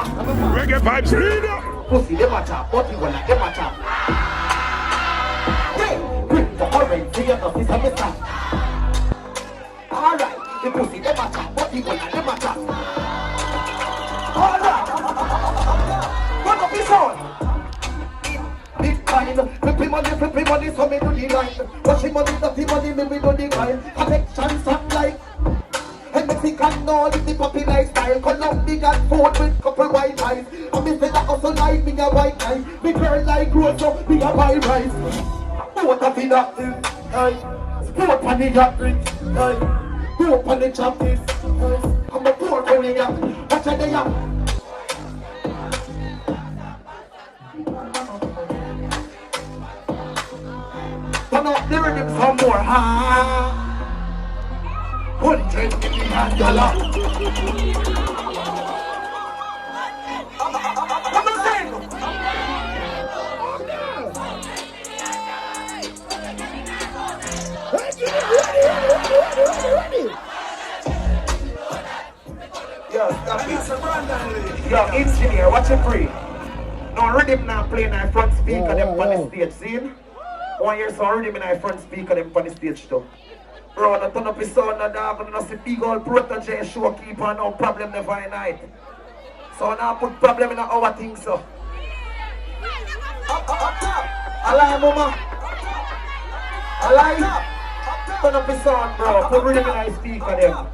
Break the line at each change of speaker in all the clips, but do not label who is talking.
Reggae vibes leader.
Pussy them a chop, but you wanna them a chop. Hey, quick for orange, see your nose is a mister. Alright, the pussy them a chop, but you wanna them a chop. Alright, what up is on? Big time, flippy money, so me do the line. Washing money, dirty money, me do the crime. Connection, sound like Mexican, no, the puppy lifestyle. Colombian food with couple white eyes. And me say that also like me a white eyes. Me girl like grow so me a buy rice. What a thing that is, sport on the yacht rich, hope on the choppies. I'm a poor money yacht, watch a day yacht. Turn up the rhythm some more, ha. $100 million. What am I saying? Ready. Yo, stop it. Yo, engineer, watch it free. No rhythm now playing my front speaker them on the stage, see? 1 year so rhythm in my front speaker them on the stage too. Bro, I turn up his sound and I'm gonna see big old Protege showkeeper, no problem never in night. So now put problem in our thing, so. Alive, mama. Alive. Turn up his sound, bro. Put rhythm in my speaker them.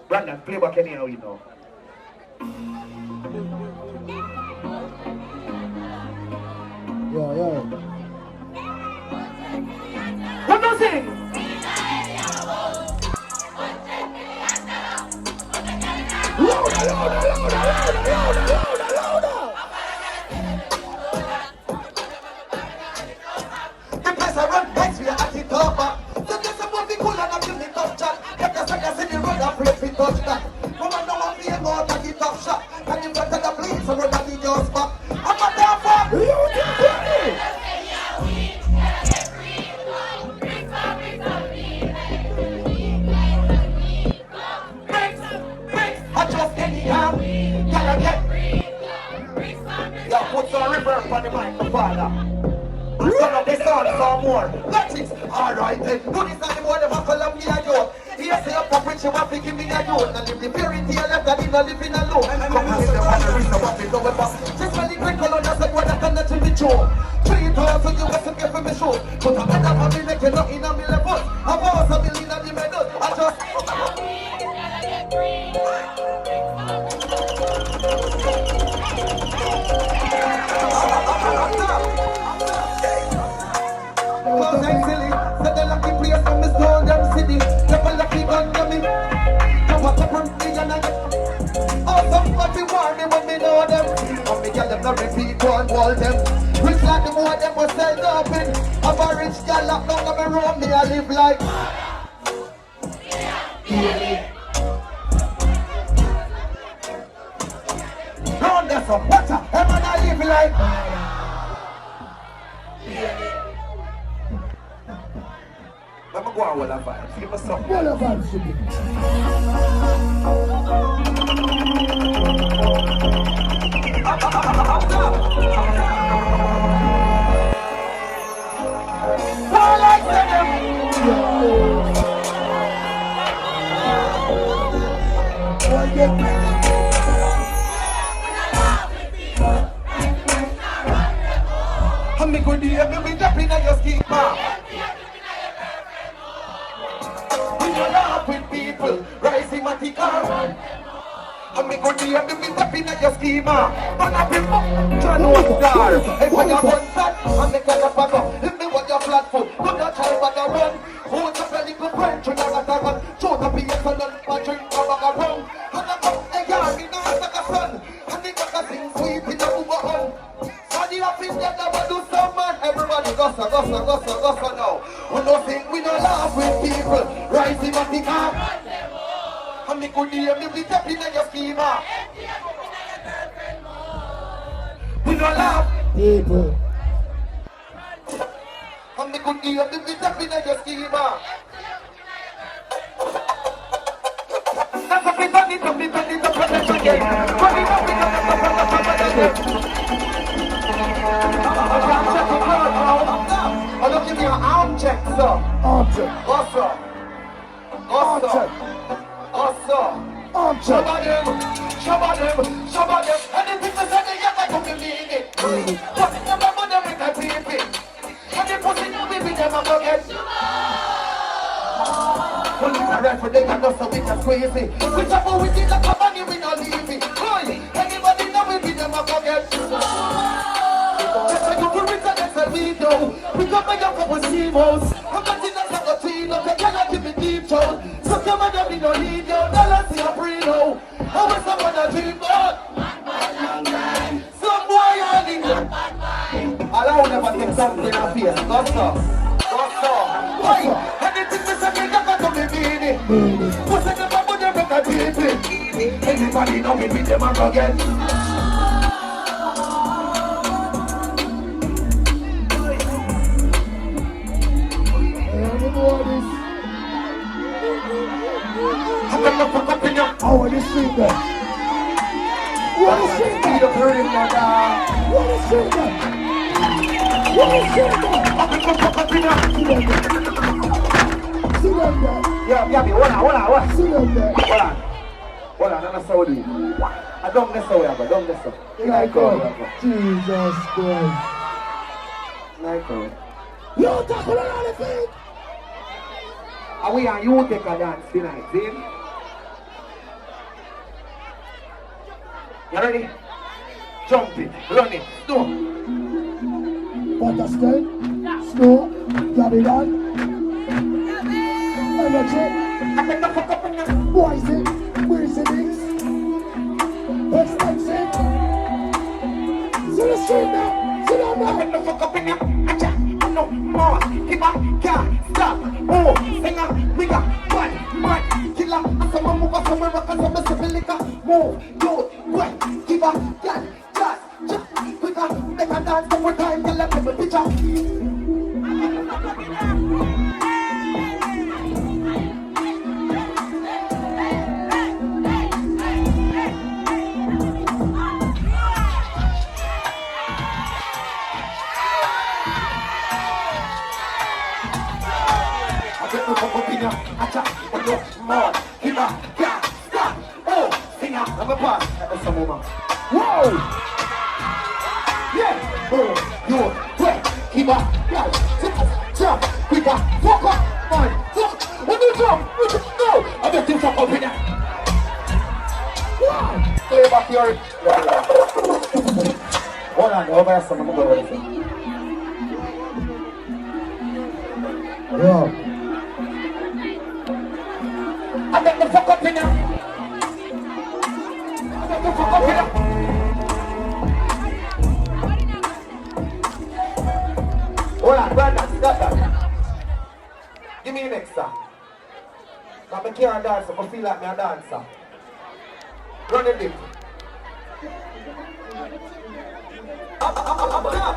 Brandon, play back anyhow, you know.
Yo.
What does it? Louder. The place I run next, we are at the top. So just about the cool and I'm in the top shot. Get the second in the road and break the touch that. Come on, now I'm being out at the top shot. And you got to the place, so run at the just spot. I'm not there for put some reverb on the microphone. Turn up the sound some more. That's it. Alright then. Do this and the boy them a follow me a joke. Here say up a preach you a fi give me a joke. And if the fairy tale left that in a living alone. Come and see them on the wrist of what is over back. Just when the quick color just like what I can to the show. 3,000 you was to get for me show. Put a better for me make you not in a million bucks. I was a million of the medals. I just because I'm silly, so the lucky place from Miss Golden City. Never lucky gun to me. Come up from me and I get oh, somebody warn me when me know them. And me get them to repeat one wall them. Rich like the boy them was sell open. I'm a rich girl locked down on me room. Me I live like round there some water. And I live like I'm gonna go on with that vibes. Give us some vibes. I'm going to be jumping on your ski bar. We don't laugh with people, rising at the car. I'm going to be jumping on your ski bar. But I'm going to star. If I have one shot, I'm going to pack up. If me want your flat foot, do not try but I run. Hold up a little French, you know that I run. Show the PS and then I drink a bag of rum. And I'm up a yard, me now like a son. And the got a thing sweep in the Uber home. So the office that I will do some man. Everybody gossa now. We don't think we don't laugh with people. Rising at the car. And me could hear me be tapping on your schema. We don't laugh
people.
And me could hear me be tapping on your schema. That's a bit on it, a bit on it, a bit on it again. Run it up, it up, it up, it up, it up again. I can't check the crowd now. I'm not giving you an arm check, sir.
Arm check.
Also.
Arm check.
Also.
Arm check.
Shabba them. Anything to say, you got to believe it. Put it in my money with a baby. And they put it in me with them and forget. Police are right for them and just so we can squeeze it. Whichever we did like a money, we not leave it. Anybody know we with them and forget. That's why you can reach the next video. We come by your couple C-modes. I'm not in a Sabatino, they cannot give me deep tone. So come on, we don't need you, now let's see a Brino. How is someone a dream about? Some boy on it. Allow never take something in a face. That's all. Why? Anything to say, you got to be meaning. What's the number when you make a deep? Anybody know me with them and forget?
Oh, what is she there? What is she there? What is she there? What is she there? See them there.
Yeah, hold on.
See them there.
Hold on, I'm Saudi. I don't mess away, but don't mess up.
Like Jesus Christ.
Like
You tackle on the feet.
Are we on UTECH dance tonight, see? You ready? Jump it, run it, snow.
Water snow, Babylon, energy.
I take the fuck up in there.
Why is it? Where is it? Expensive. See the street now. Sit down now.
I take the fuck up in there. I no more. Keep up, can't stop. Oh, singer, nigga, bad, killer. I saw my move, I saw my rock, I saw my syphilica. Move, do, wet, give up, just, quicker. Make a dance one more time, till I take a picture. Whoa! Yeah! Oh, you, wait, keep up, yeah, jump, quicker, fuck up, man, fuck, when you jump, no, I bet you fuck up in there. Wow! Play back your, hold on, over there, someone go over there.
Yeah.
I bet the fuck up in there. Hold on, brother, stop that. Give me the next song. I can't dance, I feel like I'm a dancer. Run the lip. Up top, up top.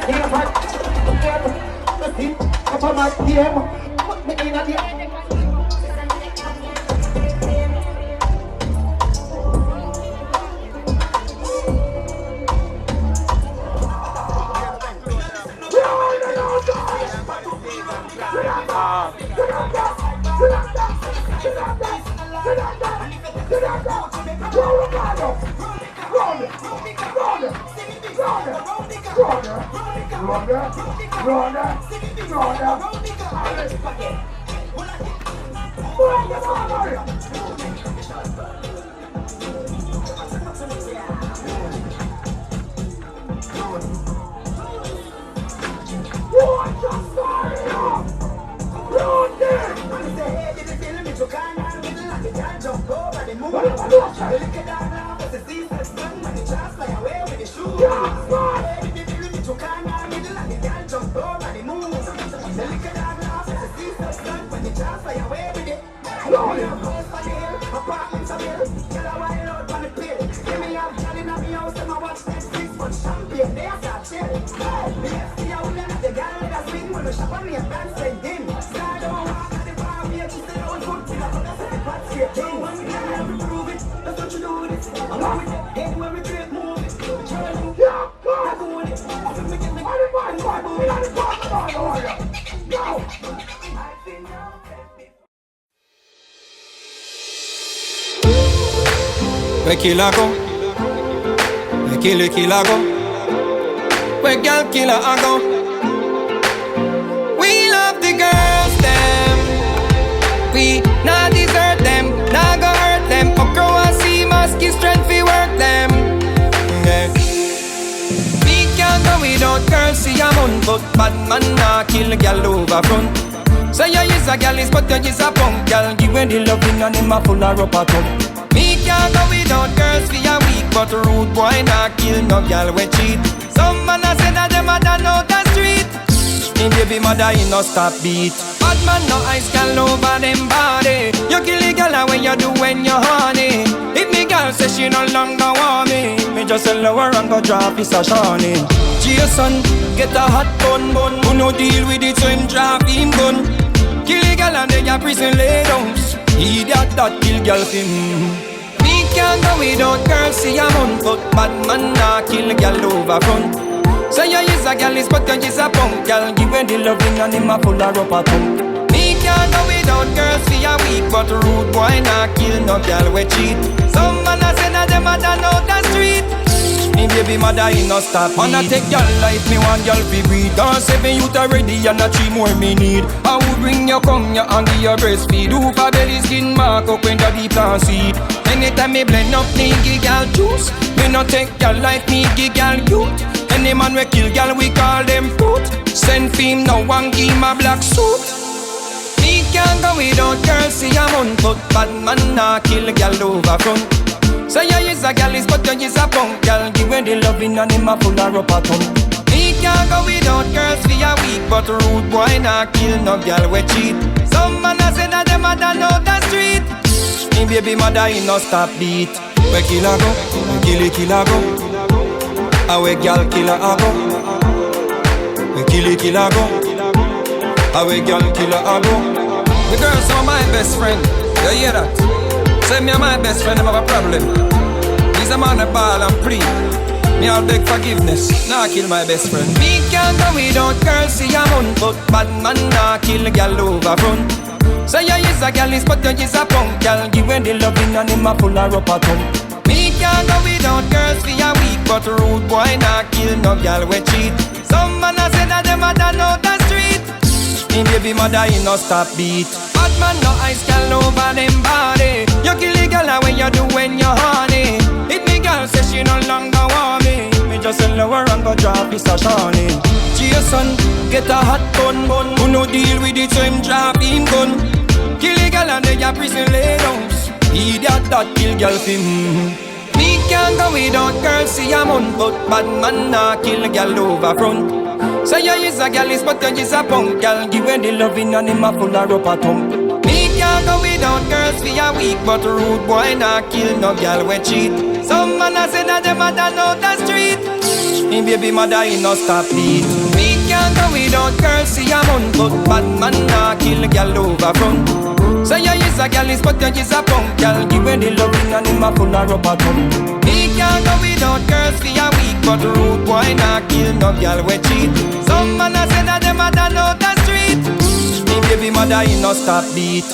Get ready. Let's see, up on my PM. Put me in at the end.
Where killer go? Where killer go? Where girl killer a go? We love the girls them. We not desert them, not go hurt them. Up grow and see must give strength we work them. Yeah. We can't go without girls see a month, but bad man nah kill girl over front. So you is a girl is but you is a punk girl. Give when the loving and him a full of rubber tongue. Me can't go without girls for a week, but rude boy nah kill no girl we cheat. Some man a say that them a done out the street. Me baby mother in no stop beat. Bad man no ice can over them body. You kill the girl when you do when you horny. If me girl say she no longer want me just sell her and go drop his a shawny. Jason get a hot bun. Who no deal with it so him drop him gun. Kill the girl and then your prison lay down. He that kill girl him. We can't go without girls see a month, but bad man nah kill girl over front. So you is a girl is but you is a punk girl. Give when the loving and him a full of rubber tongue. We can't go without girls for a week, but rude boy nah kill no girl we cheat. Some man a say that them a done out the street. Me baby mother in no stop beat. Wanna take your life, me want y'all fi breed. Cause 7 youth already and a 3 more me need. I will bring you come ya and give you breastfeed. Who for belly skin mark up when the deep and seed. Anytime me blend up me give y'all juice. Me no take your life, me give y'all youth. Any man we kill y'all we call them fruit. Send film no one give my black suit. Me can't go without girls see a month, but bad man nah kill y'all over front. So you is a gal is but you is a punk gal. Give when the loving and him a full of rubber tongue. Me can't go without girls for a week, but rude boy nah kill no gal we cheat. Some man a say that them a done out the street. Me baby mother in no stop beat. Where killer go? Where killer go? A where gal killer a go? Where killer go? A where gal killer a go? The girls are my best friend. You hear that? Say me and my best friend them have a problem. He's a man a ball and pre. Me all beg forgiveness, nah kill my best friend. Me can't go without girls see a month, but bad man nah kill girl over front. So you is a girl is but you is a punk girl. Give when the loving and him a full of rubber tongue. Me can't go without girls for a week, but rude boy nah kill no girl we cheat. Some man a say that them a done out the street. Me baby mother in no stop beat. Bad man no ice can over them body. You kill the girl when you do when you horny. If me girl say she no longer want me just sell her and go drop his a shawny. Jason get a hot bun. Who no deal with it so him drop him gun. Kill the girl and then your prison lay down. He that kill girl him. Me can't go without girls see a month, but bad man nah kill girl over front. So you is a gal is but you is a punk gal. Give when the loving and him a full of rubber tongue. Me can't go without girls for a week, but rude boy nah kill no gal we cheat. Some man a say that them a done out the street. Me baby mother in no stop beat. Me can't go without girls see a month, but bad man nah kill gal over front. So you is a gal is but you is a punk gal. Give when the loving and him a full of rubber tongue. Me can't go without girls for a week, but rude boy nah kill no gal we cheat. Some man a say that them a done out the street. Me baby mother in no stop beat.